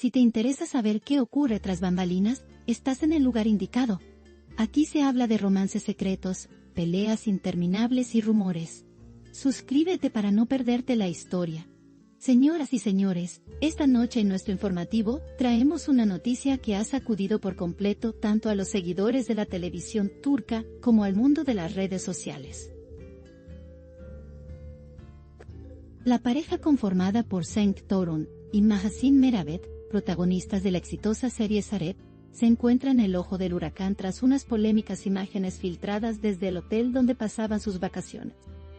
Si te interesa saber qué ocurre tras bambalinas, estás en el lugar indicado. Aquí se habla de romances secretos, peleas interminables y rumores. Suscríbete para no perderte la historia. Señoras y señores, esta noche en nuestro informativo traemos una noticia que ha sacudido por completo tanto a los seguidores de la televisión turca como al mundo de las redes sociales. La pareja conformada por Cenk Torun y Mahasin Meravet, protagonistas de la exitosa serie Esaret, se encuentra en el ojo del huracán tras unas polémicas imágenes filtradas desde el hotel donde pasaban sus vacaciones.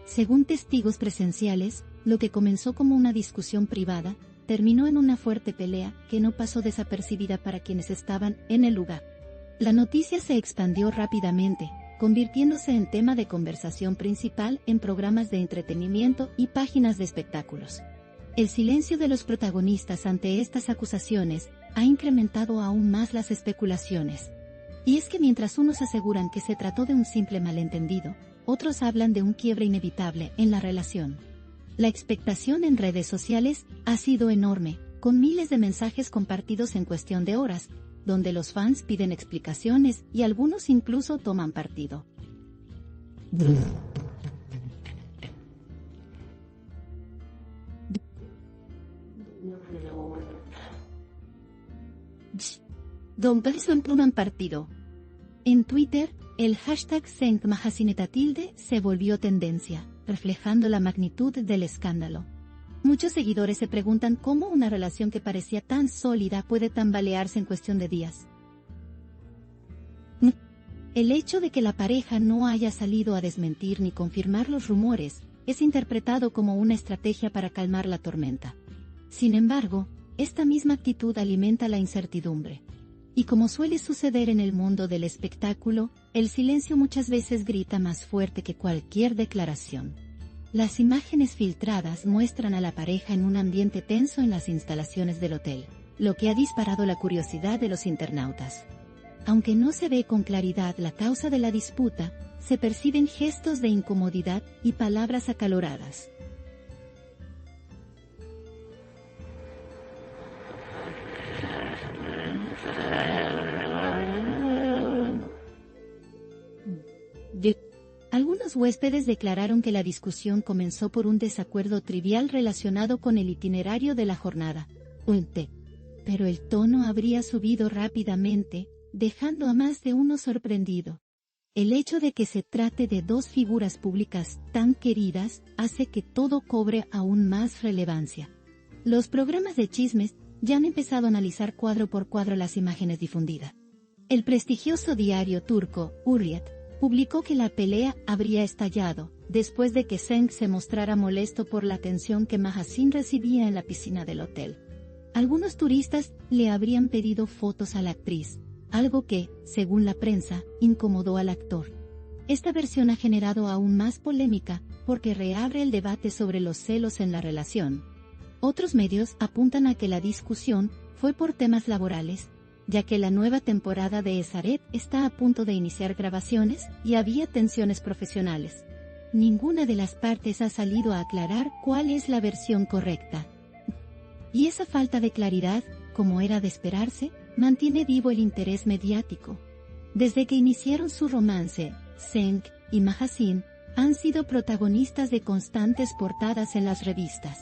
Según testigos presenciales, lo que comenzó como una discusión privada, terminó en una fuerte pelea que no pasó desapercibida para quienes estaban en el lugar. La noticia se expandió rápidamente, convirtiéndose en tema de conversación principal en programas de entretenimiento y páginas de espectáculos. El silencio de los protagonistas ante estas acusaciones ha incrementado aún más las especulaciones. Y es que mientras unos aseguran que se trató de un simple malentendido, otros hablan de un quiebre inevitable en la relación. La expectación en redes sociales ha sido enorme, con miles de mensajes compartidos en cuestión de horas, donde los fans piden explicaciones y algunos incluso toman partido. Don Person toman partido. En Twitter, el hashtag #CenkMahasineTatilde se volvió tendencia, reflejando la magnitud del escándalo. Muchos seguidores se preguntan cómo una relación que parecía tan sólida puede tambalearse en cuestión de días. El hecho de que la pareja no haya salido a desmentir ni confirmar los rumores es interpretado como una estrategia para calmar la tormenta. Sin embargo, esta misma actitud alimenta la incertidumbre. Y como suele suceder en el mundo del espectáculo, el silencio muchas veces grita más fuerte que cualquier declaración. Las imágenes filtradas muestran a la pareja en un ambiente tenso en las instalaciones del hotel, lo que ha disparado la curiosidad de los internautas. Aunque no se ve con claridad la causa de la disputa, se perciben gestos de incomodidad y palabras acaloradas. Algunos huéspedes declararon que la discusión comenzó por un desacuerdo trivial relacionado con el itinerario de la jornada, pero el tono habría subido rápidamente, dejando a más de uno sorprendido. El hecho de que se trate de dos figuras públicas tan queridas hace que todo cobre aún más relevancia. Los programas de chismes ya han empezado a analizar cuadro por cuadro las imágenes difundidas. El prestigioso diario turco, Hürriyet, publicó que la pelea habría estallado, después de que Cenk se mostrara molesto por la atención que Mahasin recibía en la piscina del hotel. Algunos turistas le habrían pedido fotos a la actriz, algo que, según la prensa, incomodó al actor. Esta versión ha generado aún más polémica, porque reabre el debate sobre los celos en la relación. Otros medios apuntan a que la discusión fue por temas laborales, ya que la nueva temporada de Esaret está a punto de iniciar grabaciones y había tensiones profesionales. Ninguna de las partes ha salido a aclarar cuál es la versión correcta. Y esa falta de claridad, como era de esperarse, mantiene vivo el interés mediático. Desde que iniciaron su romance, Cenk y Mahasin han sido protagonistas de constantes portadas en las revistas.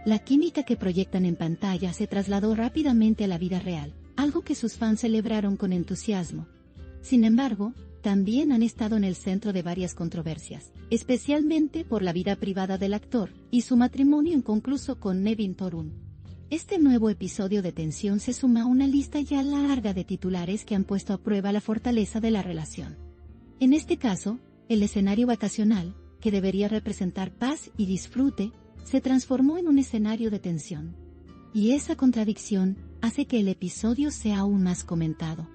La química que proyectan en pantalla se trasladó rápidamente a la vida real, algo que sus fans celebraron con entusiasmo. Sin embargo, también han estado en el centro de varias controversias, especialmente por la vida privada del actor y su matrimonio inconcluso con Nevin Torun. Este nuevo episodio de tensión se suma a una lista ya larga de titulares que han puesto a prueba la fortaleza de la relación. En este caso, el escenario vacacional, que debería representar paz y disfrute, se transformó en un escenario de tensión. Y esa contradicción hace que el episodio sea aún más comentado.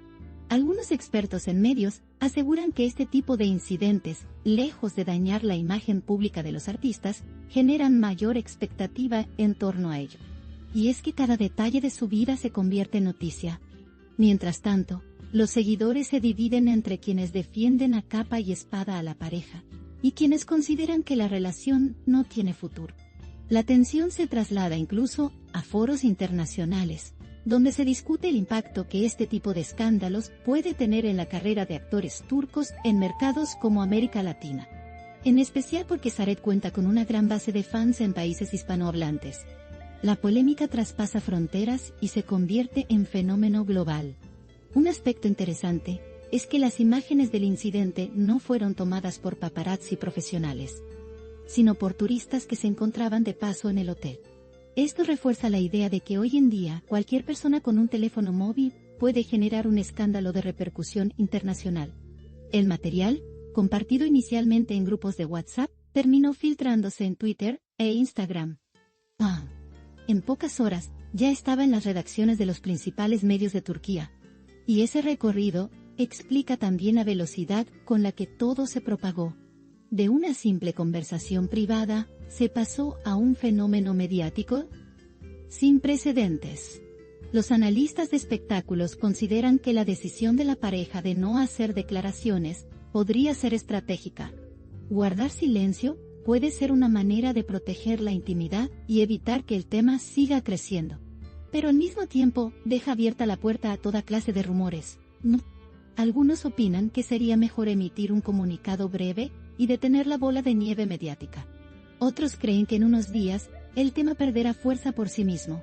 Algunos expertos en medios aseguran que este tipo de incidentes, lejos de dañar la imagen pública de los artistas, generan mayor expectativa en torno a ello. Y es que cada detalle de su vida se convierte en noticia. Mientras tanto, los seguidores se dividen entre quienes defienden a capa y espada a la pareja, y quienes consideran que la relación no tiene futuro. La tensión se traslada incluso a foros internacionales, donde se discute el impacto que este tipo de escándalos puede tener en la carrera de actores turcos en mercados como América Latina. En especial porque Saret cuenta con una gran base de fans en países hispanohablantes. La polémica traspasa fronteras y se convierte en fenómeno global. Un aspecto interesante es que las imágenes del incidente no fueron tomadas por paparazzi profesionales, sino por turistas que se encontraban de paso en el hotel. Esto refuerza la idea de que hoy en día cualquier persona con un teléfono móvil puede generar un escándalo de repercusión internacional. El material, compartido inicialmente en grupos de WhatsApp, terminó filtrándose en Twitter e Instagram. En pocas horas, ya estaba en las redacciones de los principales medios de Turquía. Y ese recorrido explica también la velocidad con la que todo se propagó. De una simple conversación privada, se pasó a un fenómeno mediático sin precedentes. Los analistas de espectáculos consideran que la decisión de la pareja de no hacer declaraciones podría ser estratégica. Guardar silencio puede ser una manera de proteger la intimidad y evitar que el tema siga creciendo. Pero al mismo tiempo, deja abierta la puerta a toda clase de rumores. Algunos opinan que sería mejor emitir un comunicado breve y detener la bola de nieve mediática. Otros creen que en unos días, el tema perderá fuerza por sí mismo.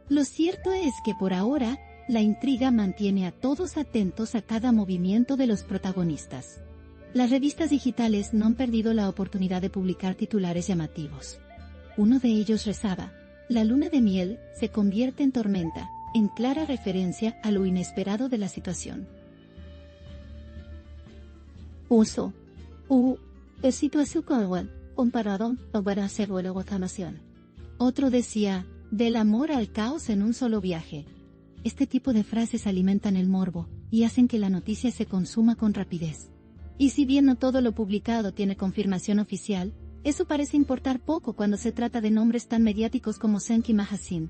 Lo cierto es que por ahora, la intriga mantiene a todos atentos a cada movimiento de los protagonistas. Las revistas digitales no han perdido la oportunidad de publicar titulares llamativos. Uno de ellos rezaba: la luna de miel se convierte en tormenta, en clara referencia a lo inesperado de la situación. Otro decía: del amor al caos en un solo viaje. Este tipo de frases alimentan el morbo y hacen que la noticia se consuma con rapidez. Y si bien no todo lo publicado tiene confirmación oficial, eso parece importar poco cuando se trata de nombres tan mediáticos como Cenk y Mahasin.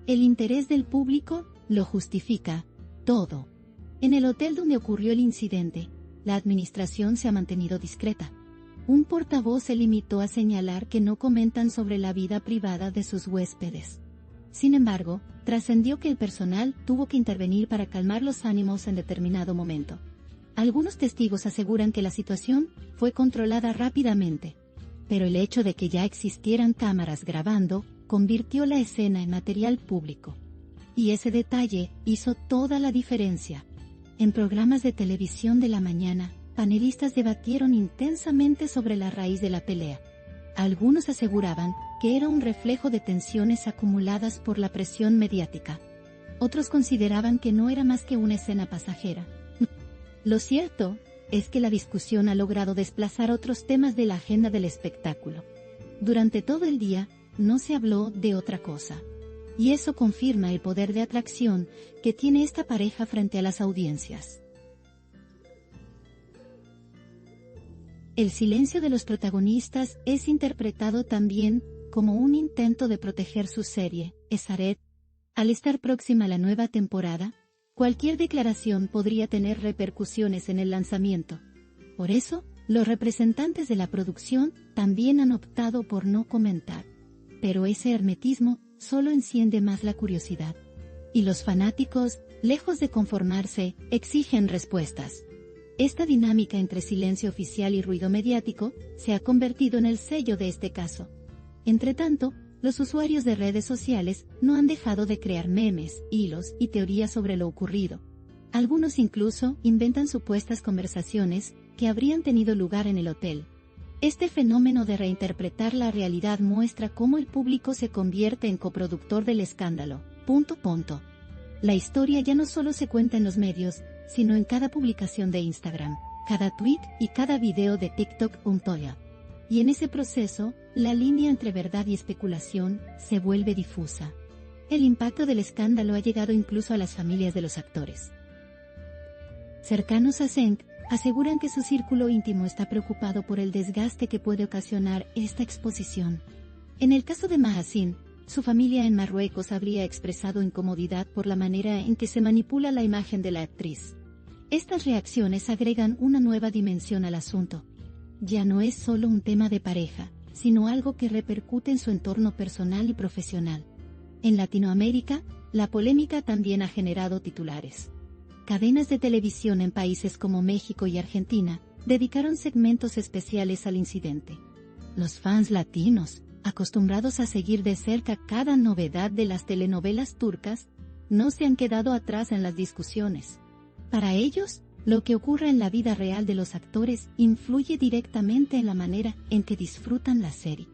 El interés del público lo justifica todo. En el hotel donde ocurrió el incidente, la administración se ha mantenido discreta. Un portavoz se limitó a señalar que no comentan sobre la vida privada de sus huéspedes. Sin embargo, trascendió que el personal tuvo que intervenir para calmar los ánimos en determinado momento. Algunos testigos aseguran que la situación fue controlada rápidamente, pero el hecho de que ya existieran cámaras grabando convirtió la escena en material público. Y ese detalle hizo toda la diferencia. En programas de televisión de la mañana, panelistas debatieron intensamente sobre la raíz de la pelea. Algunos aseguraban que era un reflejo de tensiones acumuladas por la presión mediática. Otros consideraban que no era más que una escena pasajera. Lo cierto es que la discusión ha logrado desplazar otros temas de la agenda del espectáculo. Durante todo el día, no se habló de otra cosa. Y eso confirma el poder de atracción que tiene esta pareja frente a las audiencias. El silencio de los protagonistas es interpretado también como un intento de proteger su serie, Esaret. Al estar próxima a la nueva temporada, cualquier declaración podría tener repercusiones en el lanzamiento. Por eso, los representantes de la producción también han optado por no comentar. Pero ese hermetismo solo enciende más la curiosidad. Y los fanáticos, lejos de conformarse, exigen respuestas. Esta dinámica entre silencio oficial y ruido mediático se ha convertido en el sello de este caso. Entretanto, los usuarios de redes sociales no han dejado de crear memes, hilos y teorías sobre lo ocurrido. Algunos incluso inventan supuestas conversaciones que habrían tenido lugar en el hotel. Este fenómeno de reinterpretar la realidad muestra cómo el público se convierte en coproductor del escándalo. La historia ya no solo se cuenta en los medios, sino en cada publicación de Instagram, cada tweet y cada video de TikTok. Y en ese proceso, la línea entre verdad y especulación se vuelve difusa. El impacto del escándalo ha llegado incluso a las familias de los actores. Cercanos a Cenk aseguran que su círculo íntimo está preocupado por el desgaste que puede ocasionar esta exposición. En el caso de Mahasin, su familia en Marruecos habría expresado incomodidad por la manera en que se manipula la imagen de la actriz. Estas reacciones agregan una nueva dimensión al asunto. Ya no es solo un tema de pareja, sino algo que repercute en su entorno personal y profesional. En Latinoamérica, La polémica también ha generado titulares. Cadenas de televisión en países como México y Argentina dedicaron segmentos especiales al incidente. Los fans latinos, acostumbrados a seguir de cerca cada novedad de las telenovelas turcas, no se han quedado atrás en las discusiones. Para ellos, lo que ocurre en la vida real de los actores influye directamente en la manera en que disfrutan la serie.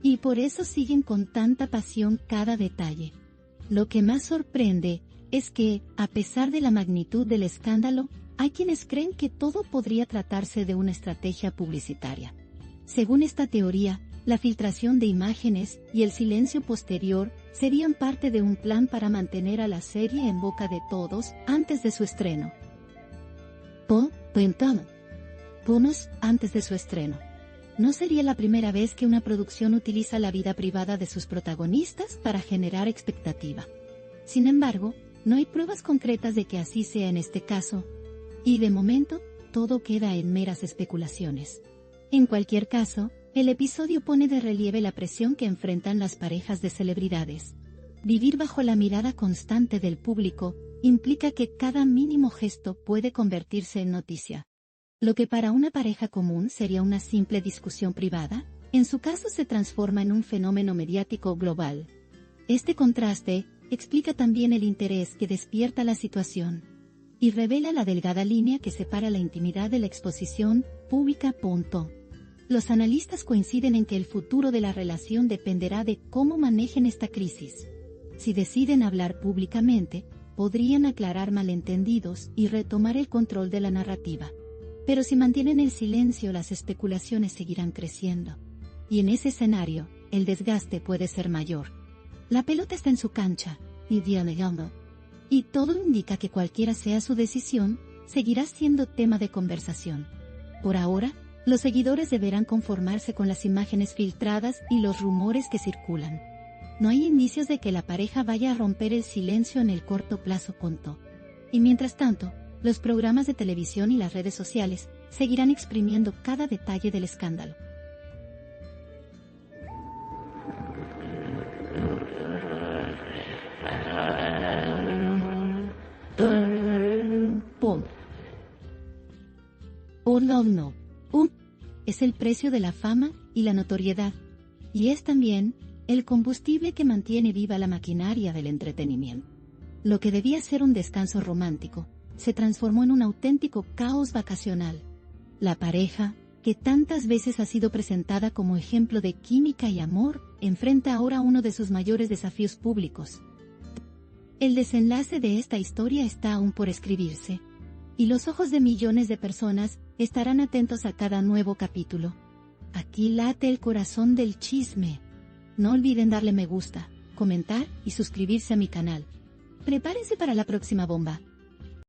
Y por eso siguen con tanta pasión cada detalle. Lo que más sorprende es que, a pesar de la magnitud del escándalo, hay quienes creen que todo podría tratarse de una estrategia publicitaria. Según esta teoría, la filtración de imágenes y el silencio posterior serían parte de un plan para mantener a la serie en boca de todos antes de su estreno. Antes de su estreno. No sería la primera vez que una producción utiliza la vida privada de sus protagonistas para generar expectativa. Sin embargo, no hay pruebas concretas de que así sea en este caso, y de momento, todo queda en meras especulaciones. En cualquier caso, el episodio pone de relieve la presión que enfrentan las parejas de celebridades. Vivir bajo la mirada constante del público implica que cada mínimo gesto puede convertirse en noticia. Lo que para una pareja común sería una simple discusión privada, en su caso se transforma en un fenómeno mediático global. Este contraste explica también el interés que despierta la situación y revela la delgada línea que separa la intimidad de la exposición pública. Los analistas coinciden en que el futuro de la relación dependerá de cómo manejen esta crisis. Si deciden hablar públicamente, podrían aclarar malentendidos y retomar el control de la narrativa. Pero si mantienen el silencio, las especulaciones seguirán creciendo. Y en ese escenario, el desgaste puede ser mayor. La pelota está en su cancha, y todo indica que cualquiera sea su decisión, seguirá siendo tema de conversación. Por ahora, los seguidores deberán conformarse con las imágenes filtradas y los rumores que circulan. No hay indicios de que la pareja vaya a romper el silencio en el corto plazo. Y mientras tanto, los programas de televisión y las redes sociales seguirán exprimiendo cada detalle del escándalo. Es el precio de la fama y la notoriedad, y es también el combustible que mantiene viva la maquinaria del entretenimiento. Lo que debía ser un descanso romántico, se transformó en un auténtico caos vacacional. La pareja, que tantas veces ha sido presentada como ejemplo de química y amor, enfrenta ahora uno de sus mayores desafíos públicos. El desenlace de esta historia está aún por escribirse, y los ojos de millones de personas estarán atentos a cada nuevo capítulo. Aquí late el corazón del chisme. No olviden darle me gusta, comentar y suscribirse a mi canal. Prepárense para la próxima bomba.